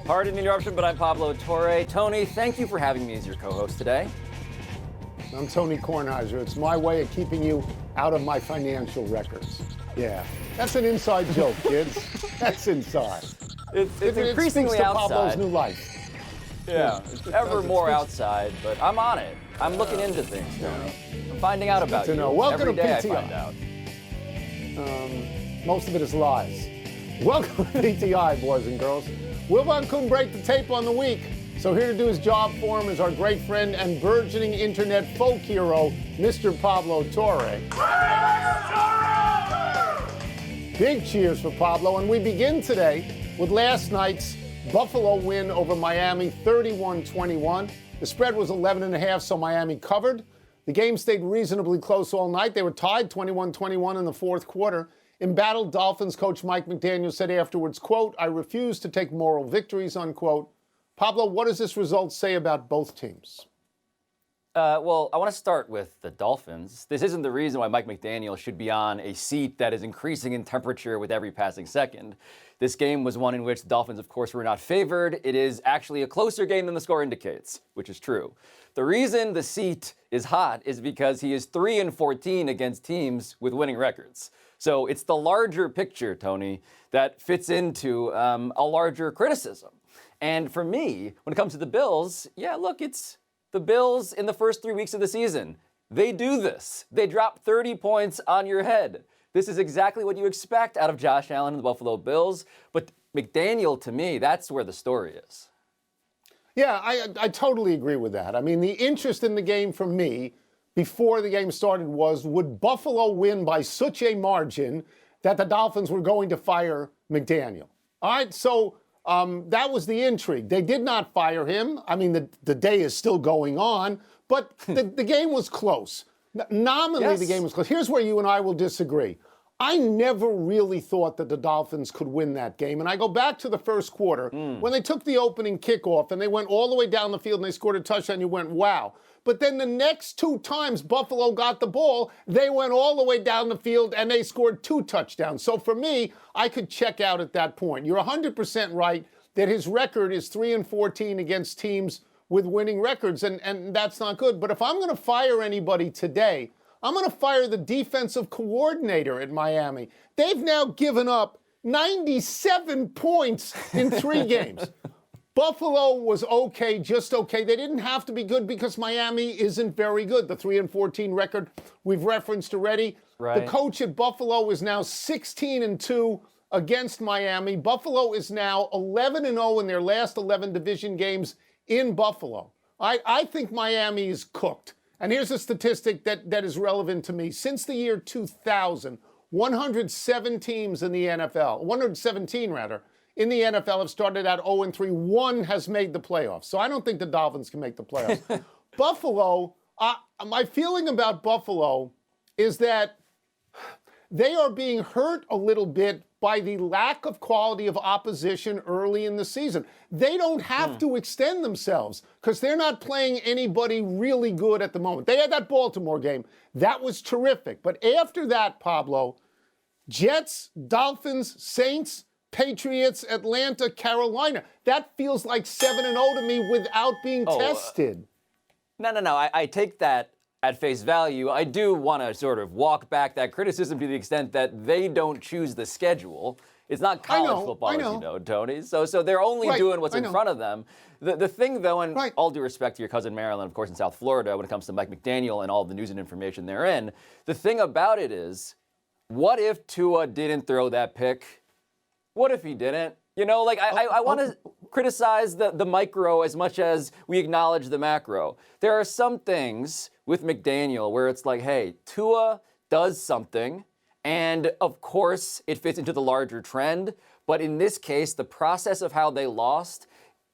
Pardon the interruption, but I'm Pablo Torre. Tony, thank you for having me as your co-host today. I'm Tony Kornheiser. It's my way of keeping you out of my financial records. Yeah, that's an inside joke, kids. That's inside. It's increasingly it outside. Pablo's new life. Yeah, it's ever more outside, but I'm on it. I'm looking into things, Tony. I'm finding out about you. Welcome Every to day PTI. I find out. Most of it is lies. Welcome to PTI, boys and girls. Wilbon couldn't break the tape on the week, so here to do his job for him is our great friend and burgeoning internet folk hero, Mr. Pablo Torre. Big cheers for Pablo, and we begin today with last night's Buffalo win over Miami, 31-21. The spread was 11.5, so Miami covered. The game stayed reasonably close all night. They were tied 21-21 in the fourth quarter. Embattled Dolphins coach Mike McDaniel said afterwards, quote, "I refuse to take moral victories," unquote. Pablo, what does this result say about both teams? Well, I want to start with the Dolphins. This isn't the reason why Mike McDaniel should be on a seat that is increasing in temperature with every passing second. This game was one in which the Dolphins, of course, were not favored. It is actually a closer game than the score indicates, which is true. The reason the seat is hot is because he is 3-14 against teams with winning records. So it's the larger picture, Tony, that fits into a larger criticism. And for me, when it comes to the Bills, yeah, look, it's the Bills in the first 3 weeks of the season. They do this. They drop 30 points on your head. This is exactly what you expect out of Josh Allen and the Buffalo Bills. But McDaniel, to me, that's where the story is. Yeah, I totally agree with that. I mean, the interest in the game for me before the game started was, would Buffalo win by such a margin that the Dolphins were going to fire McDaniel? All right, so that was the intrigue. They did not fire him. I mean, the day is still going on, but the game was close. Nominally, yes. The game was close. Here's where you and I will disagree. I never really thought that the Dolphins could win that game. And I go back to the first quarter when they took the opening kickoff and they went all the way down the field and they scored a touchdown. You went, wow. But then the next two times Buffalo got the ball, they went all the way down the field and they scored 2 touchdowns. So for me, I could check out at that point. You're 100% right that his record is 3-14 against teams with winning records, and that's not good. But if I'm going to fire anybody today, I'm going to fire the defensive coordinator at Miami. They've now given up 97 points in 3 games. Buffalo was okay, just okay. They didn't have to be good because Miami isn't very good. The 3-14 record we've referenced already. Right. The coach at Buffalo is now 16-2 against Miami. Buffalo is now 11-0 in their last 11 division games in Buffalo. I think Miami is cooked. And here's a statistic that is relevant to me. Since the year 2000, 107 teams in the NFL, 117 rather, in the NFL have started out 0-3. 1 has made the playoffs. So I don't think the Dolphins can make the playoffs. Buffalo, my feeling about Buffalo is that they are being hurt a little bit by the lack of quality of opposition early in the season. They don't have to extend themselves because they're not playing anybody really good at the moment. They had that Baltimore game. That was terrific. But after that, Pablo, Jets, Dolphins, Saints, Patriots, Atlanta, Carolina. That feels like 7-0 to me without being tested. No. I take that at face value. I do want to sort of walk back that criticism to the extent that they don't choose the schedule. It's not college football, as you know, Tony. So they're only doing what's in front of them. The thing, though, and all due respect to your cousin Maryland, of course, in South Florida, when it comes to Mike McDaniel and all the news and information therein, the thing about it is, what if Tua didn't throw that pick? What if he didn't? You know, like, I want to criticize the micro as much as we acknowledge the macro. There are some things with McDaniel where it's like, hey, Tua does something, and of course it fits into the larger trend. But in this case, the process of how they lost,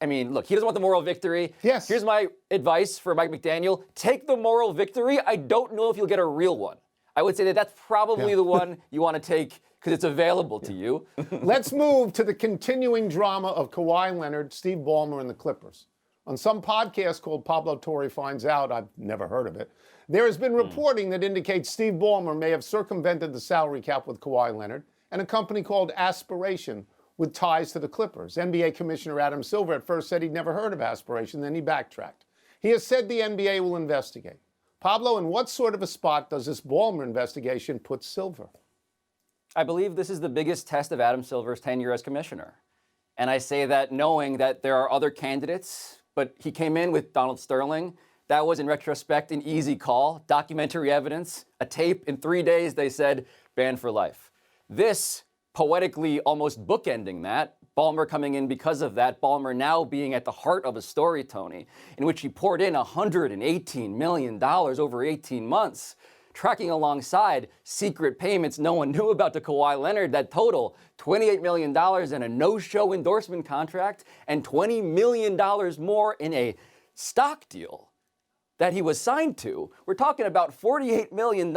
I mean, look, he doesn't want the moral victory. Yes. Here's my advice for Mike McDaniel. Take the moral victory. I don't know if you'll get a real one. I would say that that's probably the one you want to take because it's available to you. Let's move to the continuing drama of Kawhi Leonard, Steve Ballmer, and the Clippers. On some podcast called Pablo Torre Finds Out, I've never heard of it, there has been reporting that indicates Steve Ballmer may have circumvented the salary cap with Kawhi Leonard and a company called Aspiration with ties to the Clippers. NBA Commissioner Adam Silver at first said he'd never heard of aspiration, then he backtracked. He has said the NBA will investigate. Pablo, in what sort of a spot does this Ballmer investigation put Silver? I believe this is the biggest test of Adam Silver's tenure as commissioner. And I say that knowing that there are other candidates, but he came in with Donald Sterling. That was, in retrospect, an easy call. Documentary evidence, a tape. In 3 days, they said, banned for life. This, poetically almost bookending that, Ballmer coming in because of that, Ballmer now being at the heart of a story, Tony, in which he poured in $118 million over 18 months, tracking alongside secret payments no one knew about to Kawhi Leonard that total $28 million in a no-show endorsement contract and $20 million more in a stock deal that he was signed to. We're talking about $48 million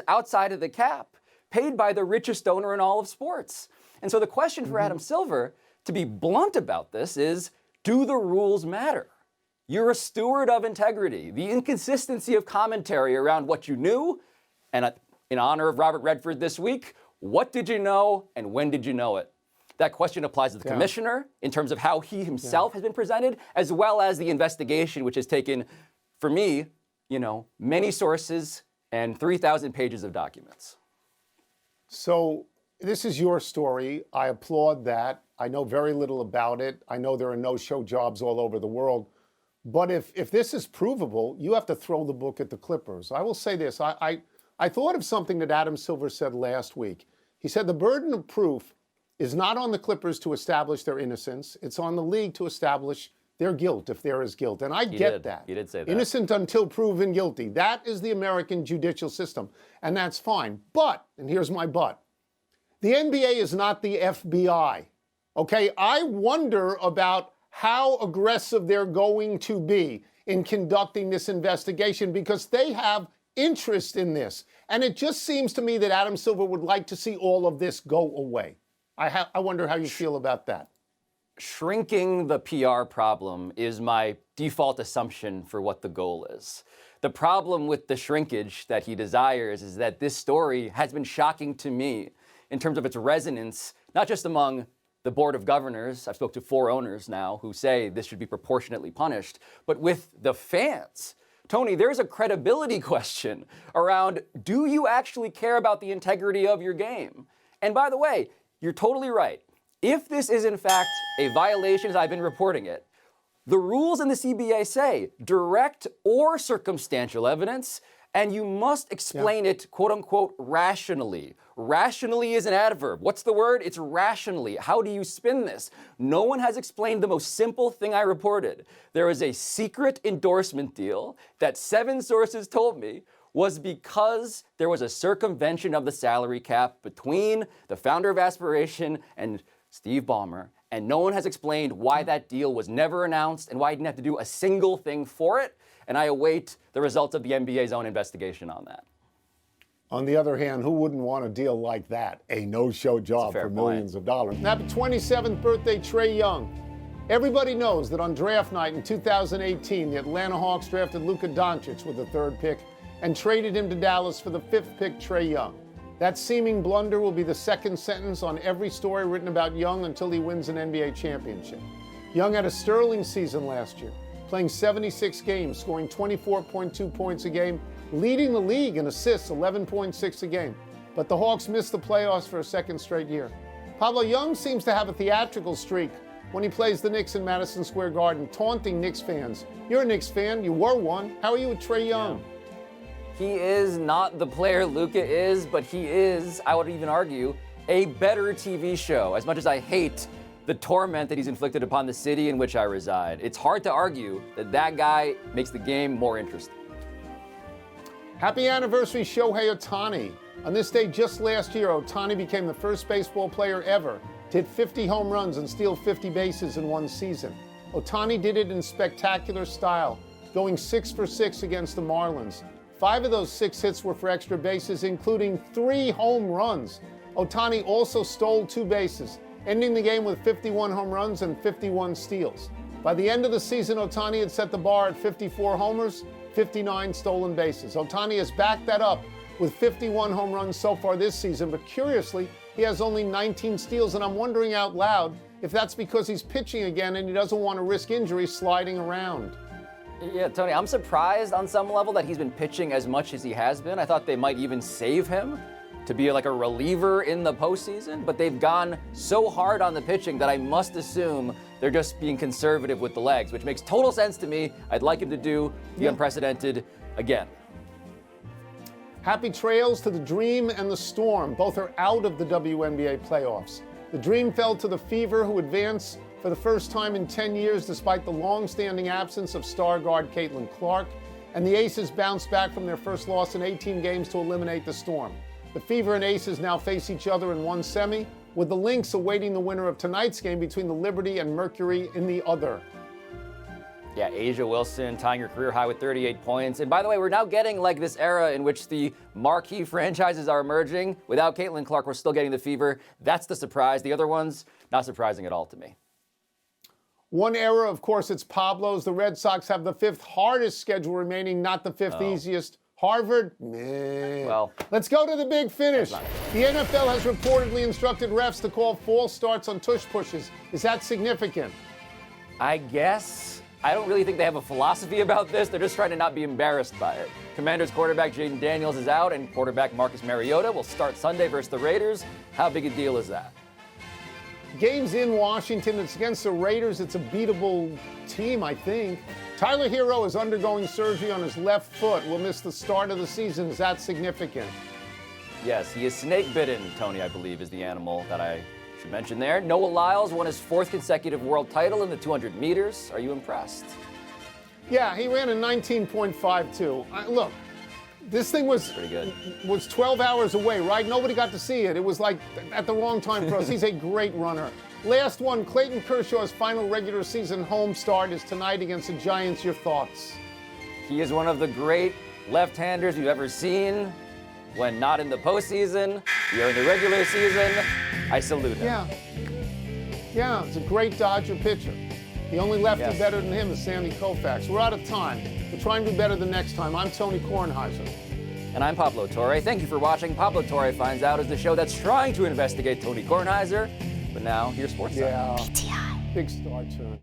outside of the cap, paid by the richest owner in all of sports. And so the question for Adam Silver, to be blunt about this, is, do the rules matter? You're a steward of integrity. The inconsistency of commentary around what you knew, and in honor of Robert Redford this week, what did you know and when did you know it? That question applies to the commissioner in terms of how he himself has been presented, as well as the investigation, which has taken, for me, many sources and 3,000 pages of documents. So this is your story. I applaud that. I know very little about it. I know there are no-show jobs all over the world. But if this is provable, you have to throw the book at the Clippers. I will say this. I thought of something that Adam Silver said last week. He said the burden of proof is not on the Clippers to establish their innocence. It's on the league to establish their guilt, if there is guilt. And I get that. He did say that. Innocent until proven guilty. That is the American judicial system. And that's fine. But, and here's my but, the NBA is not the FBI. Okay? I wonder about how aggressive they're going to be in conducting this investigation because they have interest in this. And it just seems to me that Adam Silver would like to see all of this go away. I wonder how you feel about that. Shrinking the PR problem is my default assumption for what the goal is. The problem with the shrinkage that he desires is that this story has been shocking to me in terms of its resonance, not just among the board of governors, I've spoken to 4 owners now who say this should be proportionately punished, but with the fans. Tony, there's a credibility question around, do you actually care about the integrity of your game? And by the way, you're totally right. If this is in fact a violation, as I've been reporting it, the rules in the CBA say direct or circumstantial evidence, and you must explain it, quote unquote, rationally. Rationally is an adverb. What's the word? It's rationally. How do you spin this? No one has explained the most simple thing I reported. There is a secret endorsement deal that 7 sources told me was because there was a circumvention of the salary cap between the founder of Aspiration and Steve Ballmer, and no one has explained why that deal was never announced and why he didn't have to do a single thing for it. And I await the results of the NBA's own investigation on that. On the other hand, who wouldn't want a deal like that? A no-show job for millions of dollars. Happy 27th birthday, Trae Young. Everybody knows that on draft night in 2018, the Atlanta Hawks drafted Luka Doncic with the 3rd pick and traded him to Dallas for the 5th pick, Trae Young. That seeming blunder will be the 2nd sentence on every story written about Young until he wins an NBA championship. Young had a sterling season last year, playing 76 games, scoring 24.2 points a game, leading the league in assists, 11.6 a game. But the Hawks missed the playoffs for a 2nd straight year. Pablo, Young seems to have a theatrical streak when he plays the Knicks in Madison Square Garden, taunting Knicks fans. You're a Knicks fan. You were one. How are you with Trae Young? Yeah. He is not the player Luka is, but he is, I would even argue, a better TV show, as much as I hate the torment that he's inflicted upon the city in which I reside. It's hard to argue that that guy makes the game more interesting. Happy anniversary, Shohei Ohtani. On this day just last year, Ohtani became the first baseball player ever to hit 50 home runs and steal 50 bases in one season. Ohtani did it in spectacular style, going 6 for 6 against the Marlins. 5 of those 6 hits were for extra bases, including 3 home runs. Ohtani also stole 2 bases, ending the game with 51 home runs and 51 steals. By the end of the season, Ohtani had set the bar at 54 homers, 59 stolen bases. Ohtani has backed that up with 51 home runs so far this season, but curiously, he has only 19 steals, and I'm wondering out loud if that's because he's pitching again and he doesn't want to risk injury sliding around. Yeah, Tony, I'm surprised on some level that he's been pitching as much as he has been. I thought they might even save him to be like a reliever in the postseason, but they've gone so hard on the pitching that I must assume they're just being conservative with the legs, which makes total sense to me. I'd like him to do the unprecedented again. Happy trails to the Dream and the Storm. Both are out of the WNBA playoffs. The Dream fell to the Fever, who advance for the first time in 10 years despite the long-standing absence of star guard Caitlin Clark. And the Aces bounced back from their first loss in 18 games to eliminate the Storm. The Fever and Aces now face each other in one semi, with the Lynx awaiting the winner of tonight's game between the Liberty and Mercury in the other. Yeah, Asia Wilson tying her career high with 38 points. And by the way, we're now getting like this era in which the marquee franchises are emerging. Without Caitlin Clark, we're still getting the Fever. That's the surprise. The other ones, not surprising at all to me. One era, of course, it's Pablo's. The Red Sox have the fifth hardest schedule remaining, not the fifth easiest. Harvard? Meh. Well, let's go to the big finish. The NFL has reportedly instructed refs to call false starts on tush pushes. Is that significant? I guess. I don't really think they have a philosophy about this. They're just trying to not be embarrassed by it. Commanders quarterback Jaden Daniels is out, and quarterback Marcus Mariota will start Sunday versus the Raiders. How big a deal is that? Game's in Washington. It's against the Raiders. It's a beatable team, I think. Tyler Herro is undergoing surgery on his left foot. Will miss the start of the season. Is that significant? Yes, he is snake bitten, Tony, I believe, is the animal that I should mention there. Noah Lyles won his fourth consecutive world title in the 200 meters. Are you impressed? Yeah, he ran a 19.52. Look, this thing was pretty good. Was 12 hours away, right? Nobody got to see it. It was like at the wrong time for us. He's a great runner. Last one, Clayton Kershaw's final regular season home start is tonight against the Giants. Your thoughts? He is one of the great left-handers you've ever seen. When not in the postseason, you're in the regular season. I salute him. Yeah, it's a great Dodger pitcher. The only lefty better than him is Sandy Koufax. We're out of time. We'll try and do better the next time. I'm Tony Kornheiser. And I'm Pablo Torre. Thank you for watching. Pablo Torre Finds Out is the show that's trying to investigate Tony Kornheiser. But now, here's Sports Time. PTI. Big star turn.